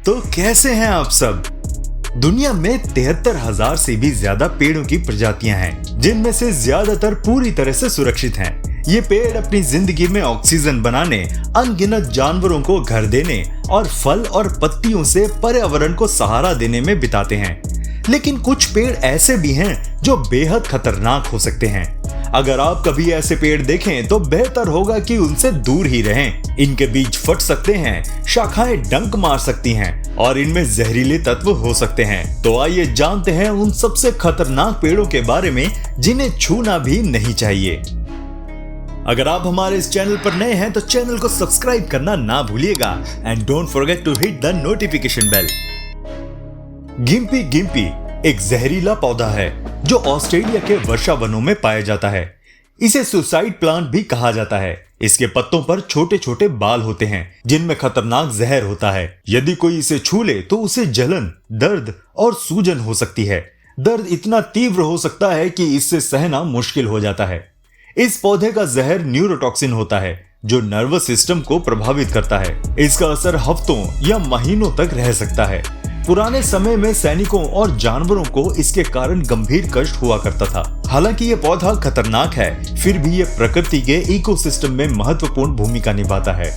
तो कैसे हैं आप सब। दुनिया में 73,000 से भी ज्यादा पेड़ों की प्रजातियां हैं, जिनमें से ज्यादातर पूरी तरह से सुरक्षित हैं। ये पेड़ अपनी जिंदगी में ऑक्सीजन बनाने, अनगिनत जानवरों को घर देने और फल और पत्तियों से पर्यावरण को सहारा देने में बिताते हैं। लेकिन कुछ पेड़ ऐसे भी हैं जो बेहद खतरनाक हो सकते हैं। अगर आप कभी ऐसे पेड़ देखें तो बेहतर होगा कि उनसे दूर ही रहें। इनके बीज फट सकते हैं, शाखाएं डंक मार सकती हैं और इनमें जहरीले तत्व हो सकते हैं। तो आइए जानते हैं उन सबसे खतरनाक पेड़ों के बारे में जिन्हें छूना भी नहीं चाहिए। अगर आप हमारे इस चैनल पर नए हैं तो चैनल को सब्सक्राइब करना ना भूलिएगा and don't forget to hit the notification bell. Gympie Gympie एक जहरीला पौधा है जो ऑस्ट्रेलिया के वर्षा वनों में पाया जाता है। इसे सुसाइड प्लांट भी कहा जाता है। इसके पत्तों पर छोटे छोटे बाल होते हैं जिनमें खतरनाक जहर होता है। यदि कोई इसे छू ले तो उसे जलन, दर्द और सूजन हो सकती है। दर्द इतना तीव्र हो सकता है कि इससे सहना मुश्किल हो जाता है। इस पौधे का जहर न्यूरोटॉक्सिन होता है जो नर्वस सिस्टम को प्रभावित करता है। इसका असर हफ्तों या महीनों तक रह सकता है। पुराने समय में सैनिकों और जानवरों को इसके कारण गंभीर कष्ट हुआ करता था। हालांकि ये पौधा खतरनाक है, फिर भी ये प्रकृति के इकोसिस्टम में महत्वपूर्ण भूमिका निभाता है।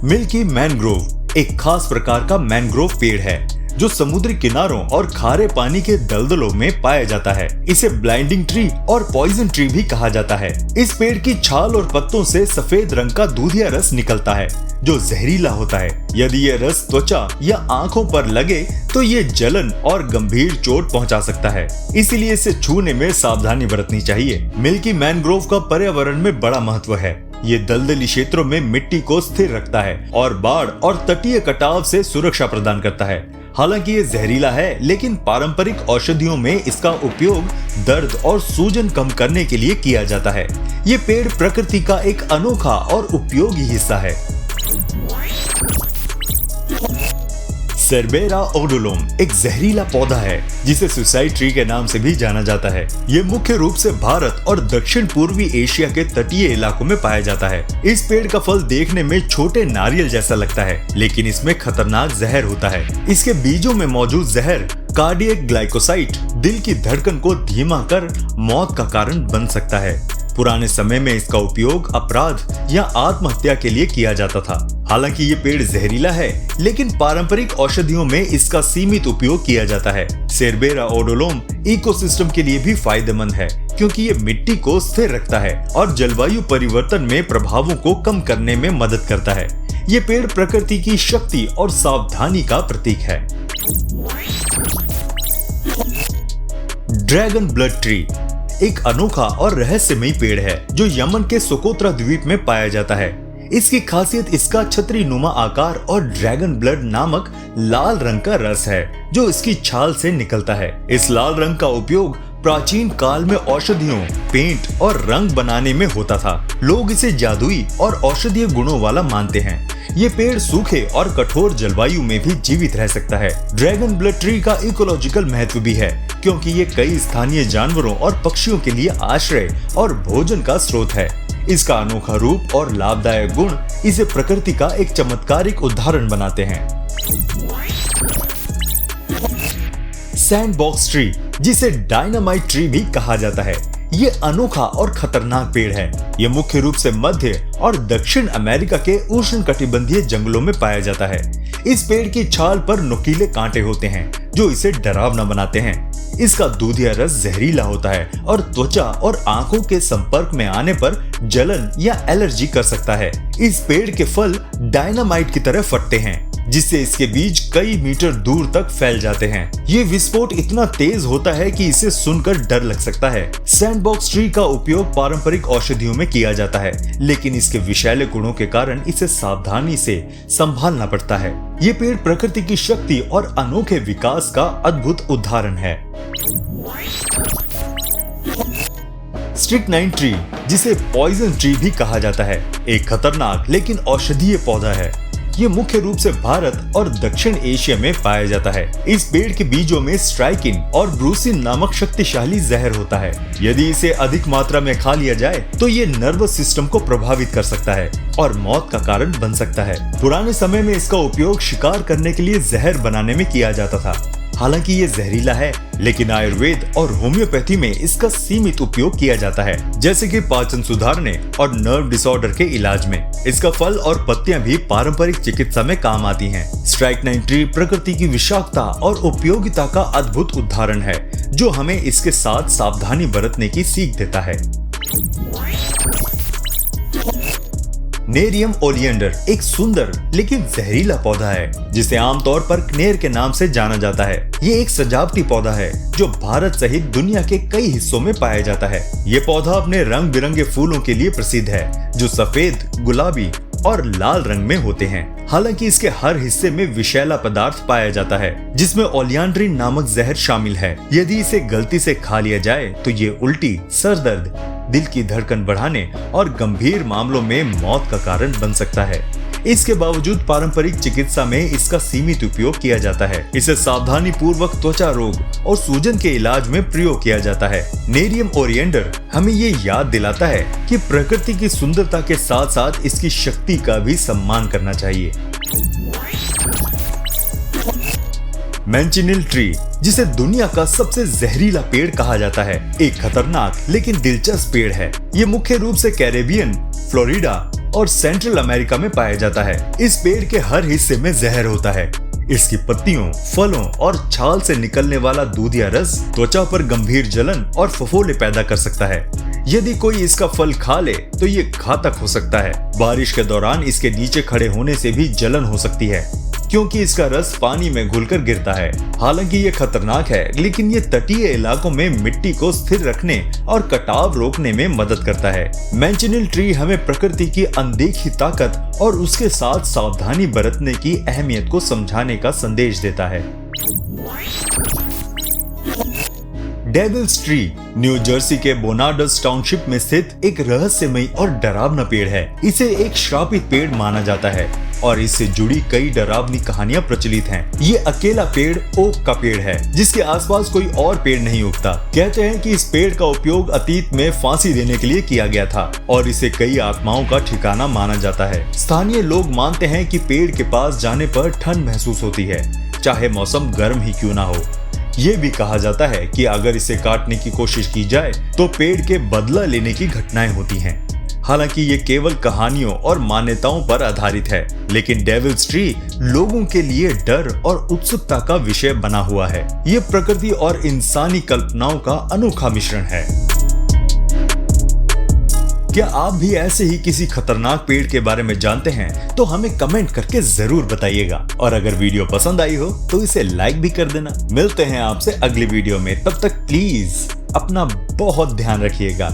मिल्की मैनग्रोव एक खास प्रकार का मैनग्रोव पेड़ है जो समुद्री किनारों और खारे पानी के दलदलों में पाया जाता है। इसे ब्लाइंडिंग ट्री और पॉइजन ट्री भी कहा जाता है। इस पेड़ की छाल और पत्तों से सफेद रंग का दूधिया रस निकलता है जो जहरीला होता है। यदि ये रस त्वचा या आंखों पर लगे तो ये जलन और गंभीर चोट पहुंचा सकता है, इसलिए इसे छूने में सावधानी बरतनी चाहिए। मिल्की मैनग्रोव का पर्यावरण में बड़ा महत्व है। ये दलदली क्षेत्रों में मिट्टी को स्थिर रखता है और बाढ़ और तटीय कटाव से सुरक्षा प्रदान करता है। हालांकि ये जहरीला है, लेकिन पारंपरिक औषधियों में इसका उपयोग दर्द और सूजन कम करने के लिए किया जाता है। ये पेड़ प्रकृति का एक अनोखा और उपयोगी हिस्सा है। सेरबेरा ओडोलम एक जहरीला पौधा है जिसे सुसाइड ट्री के नाम से भी जाना जाता है। ये मुख्य रूप से भारत और दक्षिण पूर्वी एशिया के तटीय इलाकों में पाया जाता है। इस पेड़ का फल देखने में छोटे नारियल जैसा लगता है, लेकिन इसमें खतरनाक जहर होता है। इसके बीजों में मौजूद जहर कार्डियक ग्लाइकोसाइट दिल की धड़कन को धीमा कर मौत का कारण बन सकता है। पुराने समय में इसका उपयोग अपराध या आत्महत्या के लिए किया जाता था। हालांकि ये पेड़ जहरीला है, लेकिन पारंपरिक औषधियों में इसका सीमित उपयोग किया जाता है। सेरबेरा ओडोलम इकोसिस्टम के लिए भी फायदेमंद है क्योंकि ये मिट्टी को स्थिर रखता है और जलवायु परिवर्तन में प्रभावों को कम करने में मदद करता है। ये पेड़ प्रकृति की शक्ति और सावधानी का प्रतीक है। ड्रैगन ब्लड ट्री एक अनोखा और रहस्यमयी पेड़ है जो यमन के सोकोत्रा द्वीप में पाया जाता है। इसकी खासियत इसका छतरी नुमा आकार और ड्रैगन ब्लड नामक लाल रंग का रस है जो इसकी छाल से निकलता है। इस लाल रंग का उपयोग प्राचीन काल में औषधियों, पेंट और रंग बनाने में होता था। लोग इसे जादुई और औषधीय गुणों वाला मानते हैं। ये पेड़ सूखे और कठोर जलवायु में भी जीवित रह सकता है। ड्रैगन ब्लड ट्री का इकोलॉजिकल महत्व भी है क्योंकि ये कई स्थानीय जानवरों और पक्षियों के लिए आश्रय और भोजन का स्रोत है। इसका अनोखा रूप और लाभदायक गुण इसे प्रकृति का एक चमत्कारिक उदाहरण बनाते हैं। सैंडबॉक्स ट्री जिसे डायनामाइट ट्री भी कहा जाता है, ये अनोखा और खतरनाक पेड़ है। ये मुख्य रूप से मध्य और दक्षिण अमेरिका के उष्णकटिबंधीय जंगलों में पाया जाता है। इस पेड़ की छाल पर नुकीले कांटे होते हैं जो इसे डरावना बनाते हैं। इसका दूधिया रस जहरीला होता है और त्वचा और आंखों के संपर्क में आने पर जलन या एलर्जी कर सकता है। इस पेड़ के फल डायनामाइट की तरह फटते हैं जिससे इसके बीज कई मीटर दूर तक फैल जाते हैं। ये विस्फोट इतना तेज होता है कि इसे सुनकर डर लग सकता है। सैंडबॉक्स ट्री का उपयोग पारंपरिक औषधियों में किया जाता है, लेकिन इसके विषैले गुणों के कारण इसे सावधानी से संभालना पड़ता है। ये पेड़ प्रकृति की शक्ति और अनोखे विकास का अद्भुत उदाहरण है। स्ट्रिक्नाइन ट्री जिसे पॉइजन ट्री भी कहा जाता है, एक खतरनाक लेकिन औषधीय पौधा है। ये मुख्य रूप से भारत और दक्षिण एशिया में पाया जाता है। इस पेड़ के बीजों में स्ट्राइकिन और ब्रूसिन नामक शक्तिशाली जहर होता है। यदि इसे अधिक मात्रा में खा लिया जाए तो ये नर्वस सिस्टम को प्रभावित कर सकता है और मौत का कारण बन सकता है। पुराने समय में इसका उपयोग शिकार करने के लिए जहर बनाने में किया जाता था। हालांकि ये जहरीला है, लेकिन आयुर्वेद और होम्योपैथी में इसका सीमित उपयोग किया जाता है, जैसे कि पाचन सुधारने और नर्व डिसऑर्डर के इलाज में। इसका फल और पत्तियां भी पारंपरिक चिकित्सा में काम आती हैं। स्ट्राइकनाइन ट्री प्रकृति की विषाक्तता और उपयोगिता का अद्भुत उदाहरण है, जो हमें इसके साथ सावधानी बरतने की सीख देता है। नेरियम ओलियंडर एक सुंदर लेकिन जहरीला पौधा है, जिसे आमतौर पर कनेर के नाम से जाना जाता है। ये एक सजावटी पौधा है जो भारत सहित दुनिया के कई हिस्सों में पाया जाता है। ये पौधा अपने रंग बिरंगे फूलों के लिए प्रसिद्ध है, जो सफेद, गुलाबी और लाल रंग में होते हैं। हालांकि इसके हर हिस्से में विषैला पदार्थ पाया जाता है, जिसमें ओलियांड्रिन नामक जहर शामिल है। यदि इसे गलती से खा लिया जाए तो ये उल्टी, सर दर्द, दिल की धड़कन बढ़ाने और गंभीर मामलों में मौत का कारण बन सकता है। इसके बावजूद पारंपरिक चिकित्सा में इसका सीमित उपयोग किया जाता है। इसे सावधानी पूर्वक त्वचा रोग और सूजन के इलाज में प्रयोग किया जाता है। नेरियम ओलियंडर हमें ये याद दिलाता है कि प्रकृति की सुंदरता के साथ साथ इसकी शक्ति का भी सम्मान करना चाहिए। मैंचिनिल ट्री, जिसे दुनिया का सबसे जहरीला पेड़ कहा जाता है, एक खतरनाक लेकिन दिलचस्प पेड़ है। ये मुख्य रूप से कैरेबियन, फ्लोरिडा और सेंट्रल अमेरिका में पाया जाता है। इस पेड़ के हर हिस्से में जहर होता है। इसकी पत्तियों, फलों और छाल से निकलने वाला दूधिया रस त्वचा पर गंभीर जलन और फफोले पैदा कर सकता है। यदि कोई इसका फल खा ले तो ये घातक हो सकता है। बारिश के दौरान इसके नीचे खड़े होने से भी जलन हो सकती है, क्योंकि इसका रस पानी में घुलकर गिरता है। हालांकि ये खतरनाक है, लेकिन ये तटीय इलाकों में मिट्टी को स्थिर रखने और कटाव रोकने में मदद करता है। मैंचिनिल ट्री हमें प्रकृति की अनदेखी ताकत और उसके साथ सावधानी बरतने की अहमियत को समझाने का संदेश देता है। डेविल्स ट्री न्यू जर्सी के बोनार्डस टाउनशिप में स्थित एक रहस्यमयी और डरावना पेड़ है। इसे एक श्रापित पेड़ माना जाता है और इससे जुड़ी कई डरावनी कहानियां प्रचलित हैं। ये अकेला पेड़ ओक का पेड़ है, जिसके आसपास कोई और पेड़ नहीं उगता। कहते हैं कि इस पेड़ का उपयोग अतीत में फांसी देने के लिए किया गया था और इसे कई आत्माओं का ठिकाना माना जाता है। स्थानीय लोग मानते हैं कि पेड़ के पास जाने पर ठंड महसूस होती है, चाहे मौसम गर्म ही क्यों ना हो। ये भी कहा जाता है कि अगर इसे काटने की कोशिश की जाए तो पेड़ के बदला लेने की घटनाएं होती हैं। हालांकि ये केवल कहानियों और मान्यताओं पर आधारित है, लेकिन डेविल्स ट्री लोगों के लिए डर और उत्सुकता का विषय बना हुआ है। ये प्रकृति और इंसानी कल्पनाओं का अनोखा मिश्रण है। क्या आप भी ऐसे ही किसी खतरनाक पेड़ के बारे में जानते हैं? तो हमें कमेंट करके जरूर बताइएगा। और अगर वीडियो पसंद आई हो तो इसे लाइक भी कर देना। मिलते हैं आपसे अगली वीडियो में, तब तक प्लीज अपना बहुत ध्यान रखिएगा।